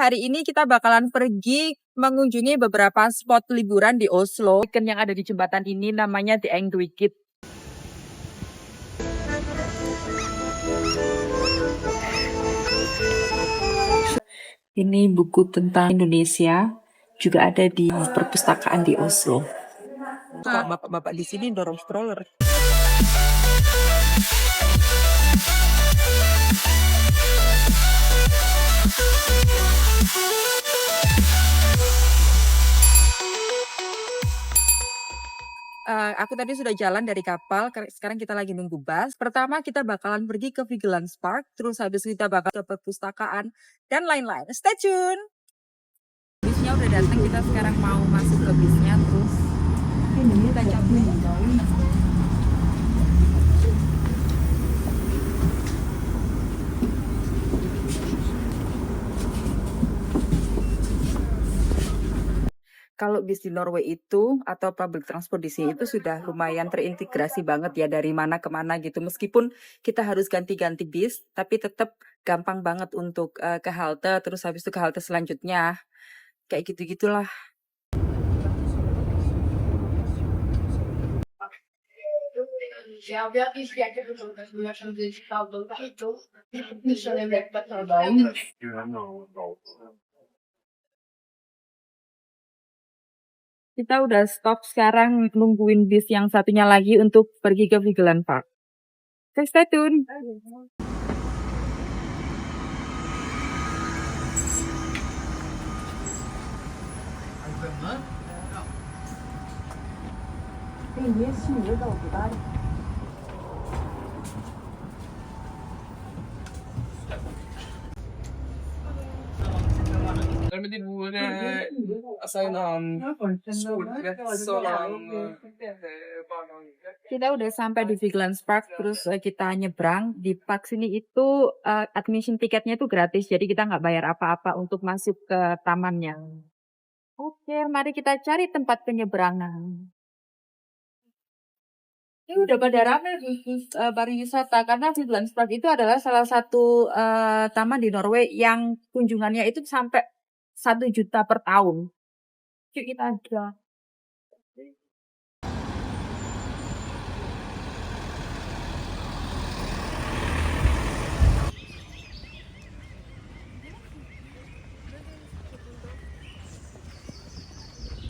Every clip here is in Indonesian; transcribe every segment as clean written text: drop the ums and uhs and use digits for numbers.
hari ini kita bakalan pergi mengunjungi beberapa spot liburan di Oslo. Icon yang ada di jembatan ini namanya The Angry Kid. Ini buku tentang Indonesia, juga ada di perpustakaan di Oslo. Bapak-bapak di sini dorong stroller. Aku tadi sudah jalan dari kapal, sekarang kita lagi nunggu bus. Pertama kita bakalan pergi ke Vigelands Park, terus habis kita bakal ke perpustakaan, dan lain-lain. Stay tune! Bisnya udah datang, kita sekarang mau masuk ke bisnya, terus kita cabut. Kalau bis di Norway itu atau public transport di sini itu sudah lumayan terintegrasi banget ya, dari mana ke mana gitu. Meskipun kita harus ganti-ganti bis, tapi tetap gampang banget untuk ke halte, terus habis itu ke halte selanjutnya. Kayak gitu-gitulah. Kita udah stop sekarang nungguin bis yang satunya lagi untuk pergi ke Vigeland Park. Stay tune! Kita udah sampai di Vigelands Park, terus kita nyebrang. Di park sini itu admission tiketnya itu gratis, jadi kita nggak bayar apa-apa untuk masuk ke tamannya. Oke, mari kita cari tempat penyeberangan. Ini udah pada ramai khusus pariwisata, karena Vigelands Park itu adalah salah satu taman di Norway yang kunjungannya itu sampai 1 juta per tahun. Yuk kita aja.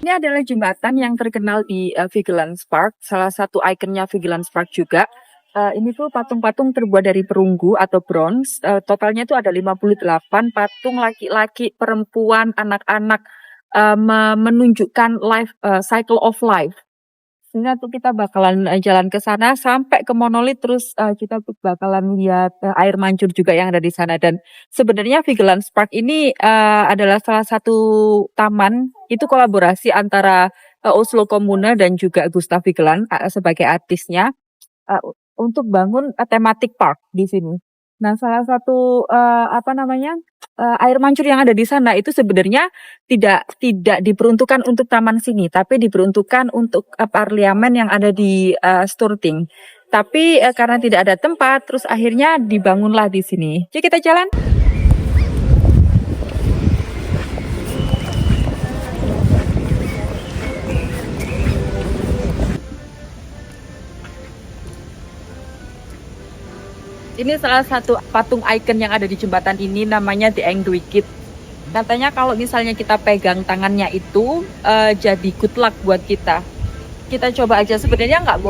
Ini adalah jembatan yang terkenal di Vigelands Park, salah satu ikonnya Vigelands Park juga. Ini tuh patung-patung terbuat dari perunggu atau bronze. Totalnya itu ada 58 patung laki-laki, perempuan, anak-anak, menunjukkan cycle of life. Sehingga tuh kita bakalan jalan ke sana sampai ke monolit, terus kita bakalan lihat air mancur juga yang ada di sana. Dan sebenarnya Vigelands Park ini adalah salah satu taman, itu kolaborasi antara Oslo Kommune dan juga Gustav Vigeland sebagai artisnya untuk bangun thematic park di sini. Nah, salah satu air mancur yang ada di sana itu sebenarnya tidak diperuntukkan untuk taman sini, tapi diperuntukkan untuk parlemen yang ada di Storting. Tapi karena tidak ada tempat, terus akhirnya dibangunlah di sini. Jadi kita jalan. Ini salah satu patung ikon yang ada di jembatan ini, namanya The Angry Kid. Katanya kalau misalnya kita pegang tangannya itu jadi good luck buat kita. Kita coba aja. Sebenarnya nggak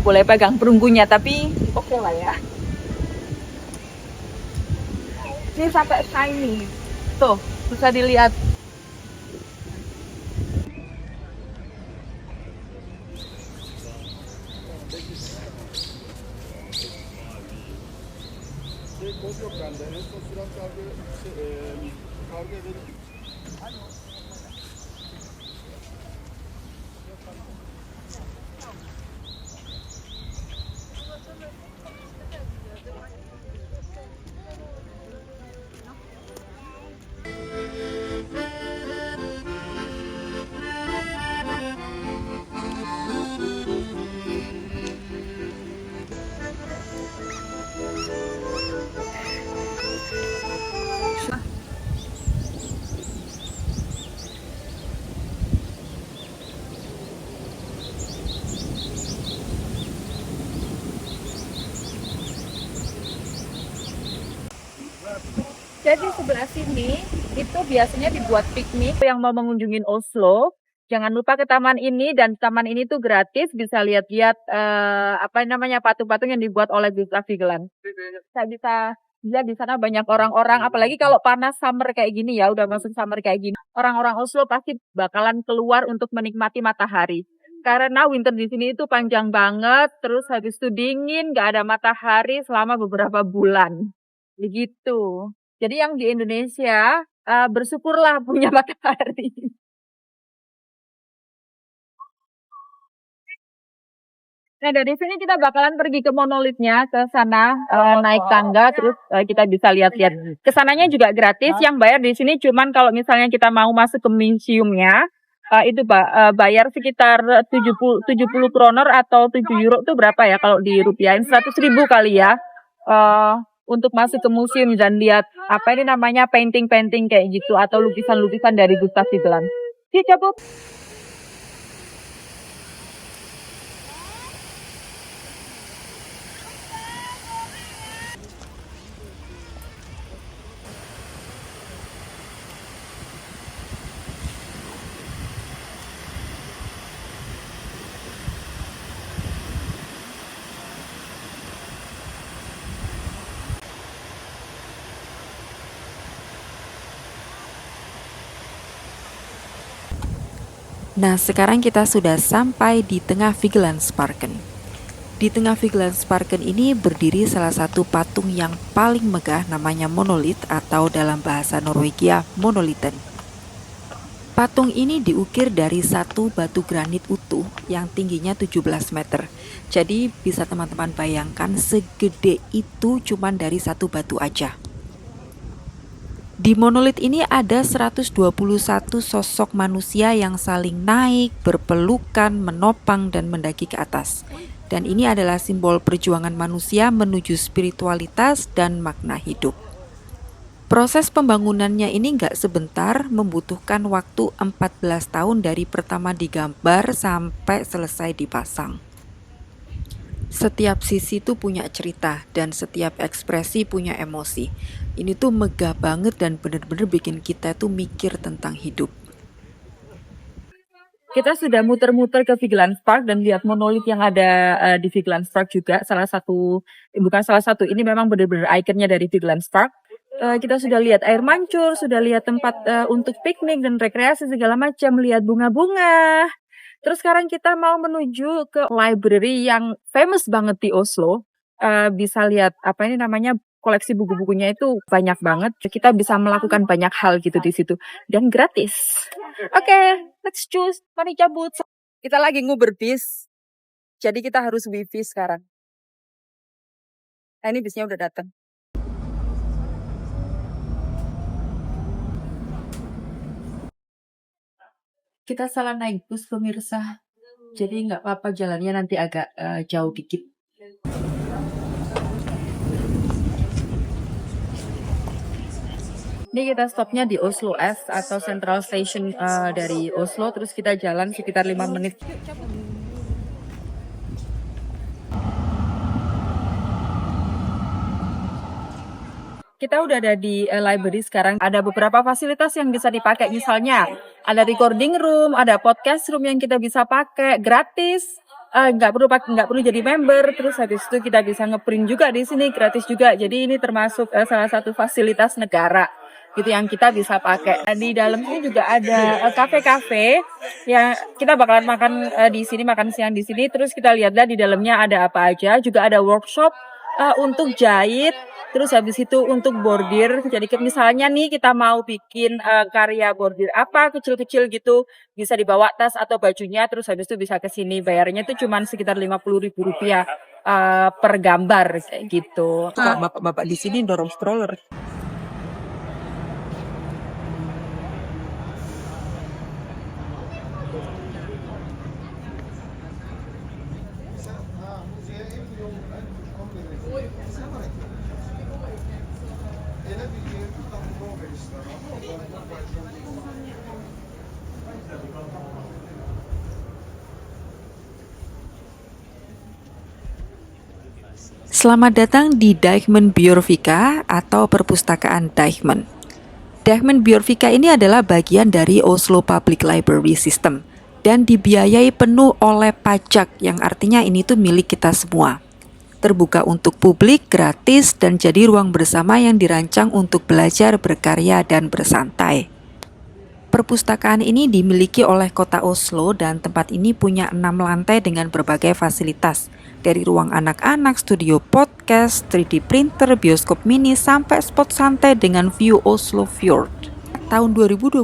boleh pegang perunggunya, tapi oke lah ya. Ini sampai shiny. Tuh, bisa dilihat. lihat di sebelah sini, itu biasanya dibuat piknik. Yang mau mengunjungi Oslo, jangan lupa ke taman ini, dan taman ini tuh gratis, bisa lihat-lihat apa namanya patung-patung yang dibuat oleh Gustav Vigeland. Saya bisa lihat di sana banyak orang-orang, apalagi kalau panas summer kayak gini ya, udah masuk summer kayak gini. Orang-orang Oslo pasti bakalan keluar untuk menikmati matahari. Karena winter di sini itu panjang banget, terus habis itu dingin, nggak ada matahari selama beberapa bulan. Begitu. Jadi yang di Indonesia, bersyukurlah punya matahari. Nah, dari sini kita bakalan pergi ke monolitnya, ke sana, naik tangga, terus kita bisa lihat-lihat. Kesananya juga gratis, yang bayar di sini cuman kalau misalnya kita mau masuk ke museumnya, itu bayar sekitar 70 kroner atau 7 euro itu berapa ya kalau dirupiahin? 100.000 kali ya. Eh, untuk masuk ke museum dan lihat apa ini namanya painting-painting kayak gitu atau lukisan-lukisan dari Gustav Vigeland. Yuk cabut. Nah, sekarang kita sudah sampai di tengah Vigelandsparken. Di tengah Vigelandsparken ini berdiri salah satu patung yang paling megah, namanya monolit atau dalam bahasa Norwegia monoliten. Patung ini diukir dari satu batu granit utuh yang tingginya 17 meter. Jadi bisa teman-teman bayangkan segede itu cuman dari satu batu aja. Di monolit ini ada 121 sosok manusia yang saling naik, berpelukan, menopang, dan mendaki ke atas. Dan ini adalah simbol perjuangan manusia menuju spiritualitas dan makna hidup. Proses pembangunannya ini nggak sebentar, membutuhkan waktu 14 tahun dari pertama digambar sampai selesai dipasang. Setiap sisi tuh punya cerita dan setiap ekspresi punya emosi. Ini tuh megah banget dan bener-bener bikin kita tuh mikir tentang hidup. Kita sudah muter-muter ke Vigelandspark dan lihat monolit yang ada di Vigelandspark juga. Bukan salah satu, ini memang benar-benar ikonnya dari Vigelandspark. Kita sudah lihat air mancur, sudah lihat tempat untuk piknik dan rekreasi segala macam, lihat bunga-bunga. Terus sekarang kita mau menuju ke library yang famous banget di Oslo. Bisa lihat apa ini namanya koleksi buku-bukunya itu banyak banget. Kita bisa melakukan banyak hal gitu di situ dan gratis. Oke, let's choose. Mari cabut. Kita lagi nguber bis. Jadi kita harus wifi sekarang. Nah, ini bisnya udah datang. Kita salah naik bus pemirsa. Jadi nggak apa-apa, jalannya nanti agak jauh dikit. Ini kita stopnya di Oslo S atau Central Station dari Oslo. Terus kita jalan sekitar 5 menit. Kita udah ada di library sekarang. Ada beberapa fasilitas yang bisa dipakai. Misalnya ada recording room, ada podcast room yang kita bisa pakai gratis. Nggak perlu jadi member. Terus habis itu kita bisa ngeprint juga di sini gratis juga. Jadi ini termasuk salah satu fasilitas negara gitu yang kita bisa pakai. Di dalam sini juga ada kafe-kafe yang kita bakalan makan di sini, makan siang di sini. Terus kita lihatlah di dalamnya ada apa aja. Juga ada workshop untuk jahit. Terus habis itu untuk bordir, jadi misalnya nih kita mau bikin karya bordir apa kecil-kecil gitu, bisa dibawa tas atau bajunya, terus habis itu bisa ke sini. Bayarnya itu cuma sekitar 50.000 rupiah per gambar kayak gitu. Bapak-bapak di sini dorong stroller. Selamat datang di Dijkman Bjørvika atau Perpustakaan Dijkman. Dijkman Bjørvika ini adalah bagian dari Oslo Public Library System dan dibiayai penuh oleh pajak, yang artinya ini tuh milik kita semua. Terbuka untuk publik, gratis, dan jadi ruang bersama yang dirancang untuk belajar, berkarya, dan bersantai. Perpustakaan ini dimiliki oleh kota Oslo dan tempat ini punya 6 lantai dengan berbagai fasilitas. Dari ruang anak-anak, studio podcast, 3D printer, bioskop mini, sampai spot santai dengan view Oslo Fjord. Tahun 2021,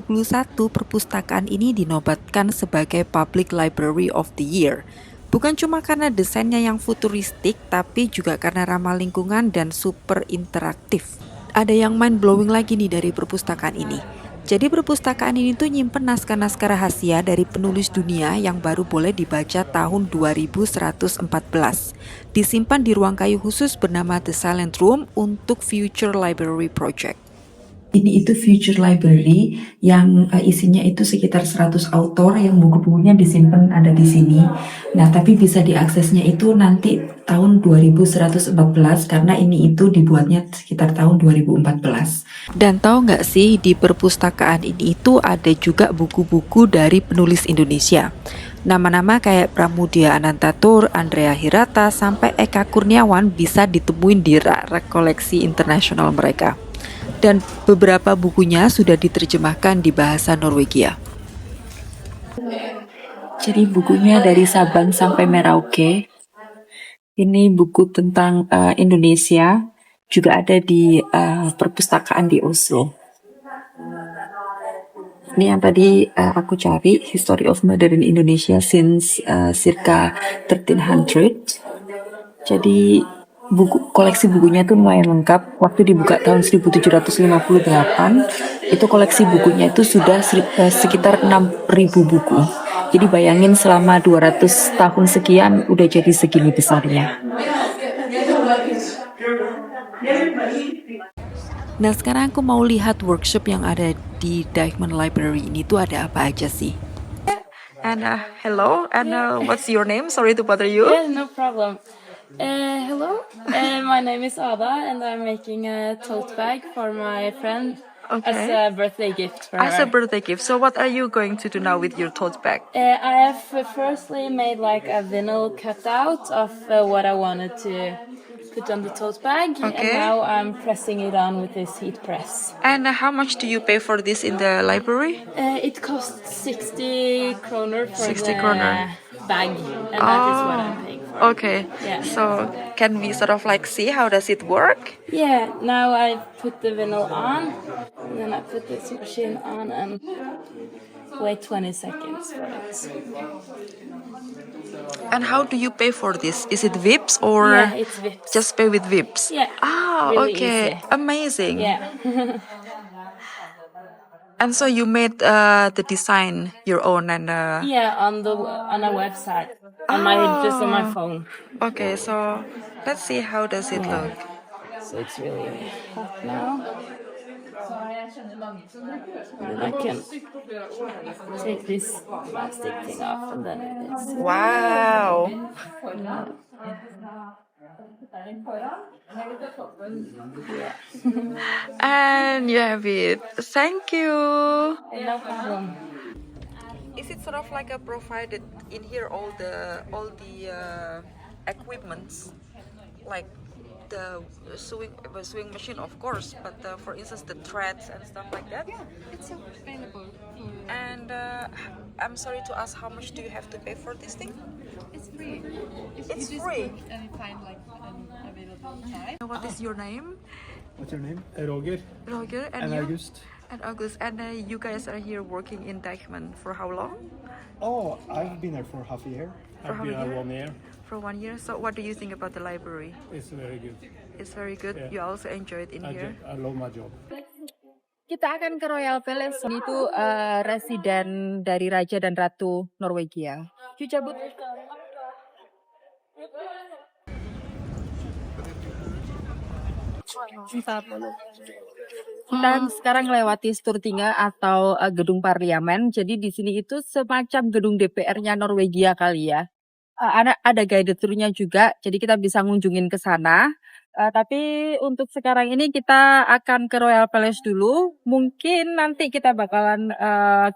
perpustakaan ini dinobatkan sebagai Public Library of the Year. Bukan cuma karena desainnya yang futuristik, tapi juga karena ramah lingkungan dan super interaktif. Ada yang mind-blowing lagi nih dari perpustakaan ini. Jadi perpustakaan ini tuh nyimpen naskah-naskah rahasia dari penulis dunia yang baru boleh dibaca tahun 2114. Disimpan di ruang kayu khusus bernama The Silent Room untuk Future Library Project. Ini itu Future Library yang isinya itu sekitar 100 author yang buku-bukunya disimpan ada di sini. Nah, tapi bisa diaksesnya itu nanti tahun 2114 karena ini itu dibuatnya sekitar tahun 2014. Dan tahu nggak sih, di perpustakaan ini itu ada juga buku-buku dari penulis Indonesia. Nama-nama kayak Pramudia Anantatur, Andrea Hirata, sampai Eka Kurniawan bisa ditemuin di rak-rak koleksi internasional mereka. Dan beberapa bukunya sudah diterjemahkan di bahasa Norwegia. Jadi bukunya dari Sabang sampai Merauke. Ini buku tentang Indonesia, juga ada di perpustakaan di Oslo. Ini yang tadi aku cari, History of Modern Indonesia since circa 1300. Jadi koleksi bukunya tuh lumayan lengkap. Waktu dibuka tahun 1758, itu koleksi bukunya itu sudah sekitar 6.000 buku. Jadi bayangin selama 200 tahun sekian udah jadi segini besarnya. Nah, sekarang aku mau lihat workshop yang ada di Dijkman Library ini tuh ada apa aja sih. And hello, and what's your name? Sorry to bother you. Yeah, no problem. Hello, my name is Ada, and I'm making a tote bag for my friend as a birthday gift for her. As a birthday gift. So what are you going to do now with your tote bag? I have firstly made like a vinyl cutout of what I wanted to put on the tote bag, and now I'm pressing it on with this heat press. And how much do you pay for this in the library? It costs 60 kroner for 60 the kroner. bag, and that is what I'm paying for. Okay. Yeah. So can we sort of like see how does it work? Yeah, now I put the vinyl on, and then I put this machine on and wait 20 seconds for it. And how do you pay for this? Is it Vipps or Yeah, it's Vipps. just pay with Vipps? Yeah, Ah, really okay. easy. Amazing. Yeah. And so you made the design your own and Yeah, on a website, just on my phone. okay, so let's see how does it Yeah. look. So it's really hot now. And I can take this plastic thing off, and then it's Wow. And you have it. Thank you. no problem. Is it sort of like a provided in here all the equipments, like the sewing machine, of course, but for instance the threads and stuff like that? Yeah, it's available. And I'm sorry to ask, how much do you have to pay for this thing? It's free. If It's you just free. book and find like an available time. What is your name? What's your name? Roger Roger. And and you? August. And August. And you guys are here working in Dijkman for how long? Oh, I've been here for half a year. For I've half been a here year? 1 year. For 1 year. So what do you think about the library? It's very good. It's very good. Yeah. You also enjoy it in here? I love my job. Kita akan ke Royal Palace. Ini tuh residen dari Raja dan Ratu Norwegia. Yuk cabut. Dan sekarang lewati Stortinget atau gedung parlemen. Jadi di sini itu semacam gedung DPR-nya Norwegia kali ya. Ada guided tour-nya juga, jadi kita bisa ngunjungin ke sana. Tapi untuk sekarang ini kita akan ke Royal Palace dulu. Mungkin nanti kita bakalan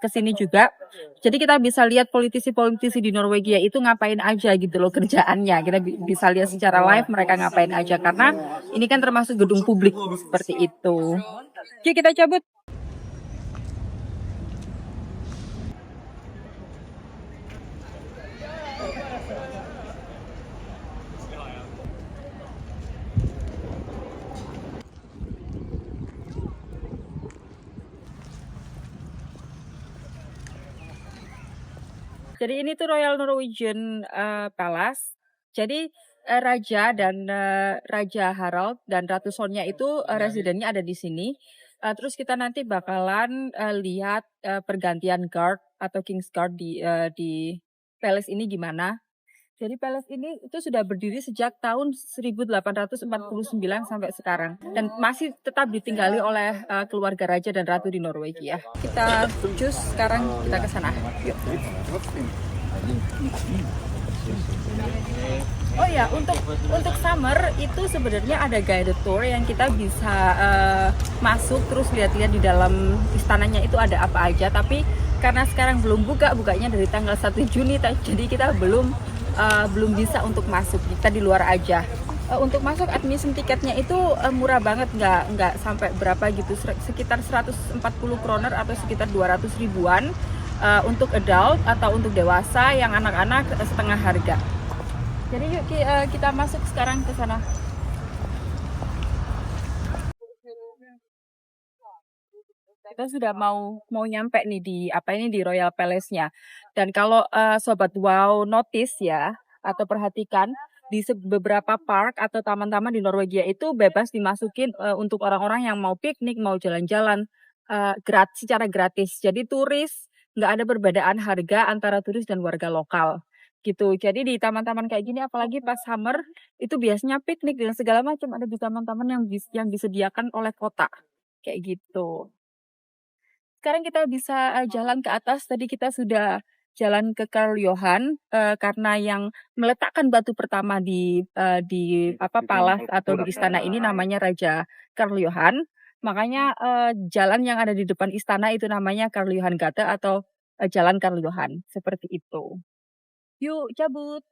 ke sini juga. Jadi kita bisa lihat politisi-politisi di Norwegia itu ngapain aja gitu loh kerjaannya. Kita bisa lihat secara live mereka ngapain aja karena ini kan termasuk gedung publik seperti itu. Oke, kita cabut. Jadi ini tuh Royal Norwegian Palace. Jadi Raja dan Raja Harald dan Ratu Sonja itu residennya ada di sini. Terus kita nanti bakalan lihat pergantian guard atau King's Guard di palace ini gimana. Jadi palace ini itu sudah berdiri sejak tahun 1849 sampai sekarang dan masih tetap ditinggali oleh keluarga raja dan ratu di Norwegia. Kita cus sekarang kita ke sana. Yuk. Oh ya, untuk summer itu sebenarnya ada guided tour yang kita bisa masuk terus lihat-lihat di dalam istananya itu ada apa aja. Tapi karena sekarang belum bukanya dari tanggal 1 Juni, jadi kita belum bisa untuk masuk, kita di luar aja. Untuk masuk admission tiketnya itu murah banget, nggak sampai berapa gitu, sekitar 140 kroner atau sekitar 200 ribuan untuk adult atau untuk dewasa, yang anak-anak setengah harga. Jadi yuk kita masuk sekarang ke sana. Kita sudah mau nyampe nih di Royal Palace-nya. Dan kalau sobat wow notice ya atau perhatikan di beberapa park atau taman-taman di Norwegia itu bebas dimasukin untuk orang-orang yang mau piknik, mau jalan-jalan secara gratis. Jadi turis, nggak ada perbedaan harga antara turis dan warga lokal gitu. Jadi di taman-taman kayak gini apalagi pas summer itu biasanya piknik dan segala macam ada di taman-taman yang disediakan oleh kota kayak gitu. Sekarang kita bisa jalan ke atas. Tadi kita sudah jalan ke Karl Johan karena yang meletakkan batu pertama di palas atau di istana ini namanya Raja Karl Johan. Makanya jalan yang ada di depan istana itu namanya Karl Johan Gate atau Jalan Karl Johan, seperti itu. Yuk cabut.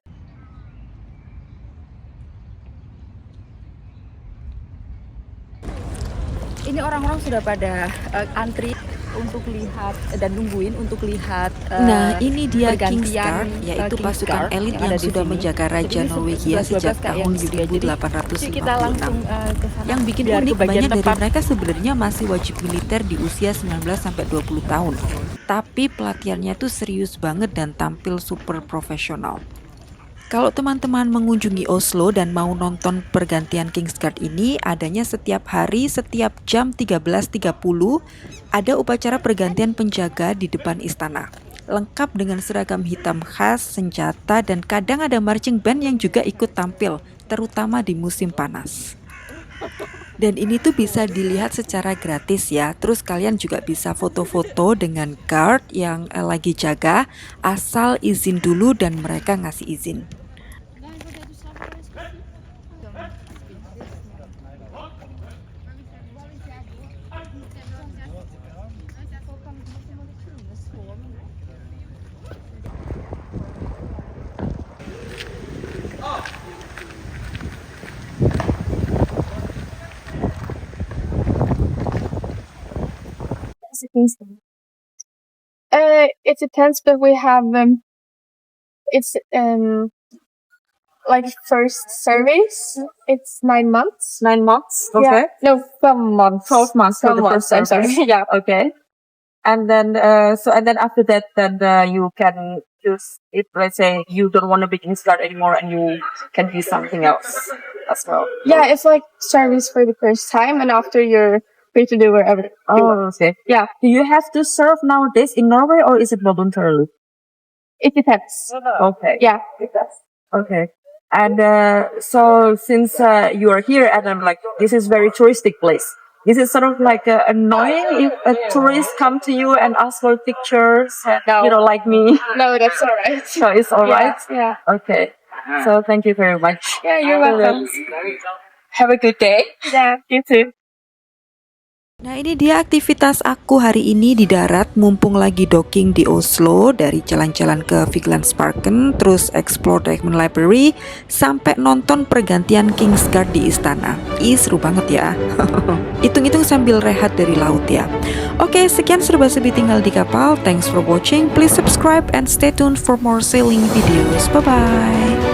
Ini orang-orang sudah pada antri untuk lihat dan nungguin untuk lihat Nah, ini dia King's pergantian, Guard, yaitu King's pasukan Guard elit yang yang ada di sudah sini. menjaga Raja Jadi ini Norwegia 11 sejak Kak, tahun yang juga. Jadi kita langsung 1856. ke sana. Yang bikin biar unik, ke bagian banyak dari tempat. mereka sebenarnya masih wajib militer di usia 19-20 tahun. Tapi pelatihannya tuh serius banget dan tampil super profesional. Kalau teman-teman mengunjungi Oslo dan mau nonton pergantian King's Guard ini, adanya setiap hari, setiap jam 13.30, ada upacara pergantian penjaga di depan istana. Lengkap dengan seragam hitam khas, senjata, dan kadang ada marching band yang juga ikut tampil, terutama di musim panas. Dan ini tuh bisa dilihat secara gratis ya. Terus kalian juga bisa foto-foto dengan guard yang lagi jaga, asal izin dulu dan mereka ngasih izin. It depends, but we have it's like first service. It's 9 months. 9 months. Yeah. No, 12 months. 12 months for 12 the months. first I'm sorry. service. Yeah. Okay. And then after that, you can choose if, let's say, you don't want to be King's Guard anymore and you can do something else as well. Yeah, it's like service for the first time, and after you're free to do wherever. you want. Okay. Yeah, Do you have to serve nowadays in Norway or is it voluntarily? it depends. Okay. Yeah, it does. Okay. And so since you are here and I'm like, this is very touristic place. Is it sort of like annoying if a tourist come to you and ask for pictures? No. You know, like me. No, that's all right. So it's all right. Yeah. Okay. So thank you very much. Yeah, you're welcome. Have a good day. Yeah, you too. Nah, ini dia aktivitas aku hari ini di darat mumpung lagi docking di Oslo, dari jalan-jalan ke Vigelandsparken, terus explore Deichman Library, sampai nonton pergantian Kingsguard di istana. Seru banget ya. Hitung-hitung sambil rehat dari laut ya. Oke, sekian serba-serbi tinggal di kapal. Thanks for watching. Please subscribe and stay tuned for more sailing videos. Bye-bye.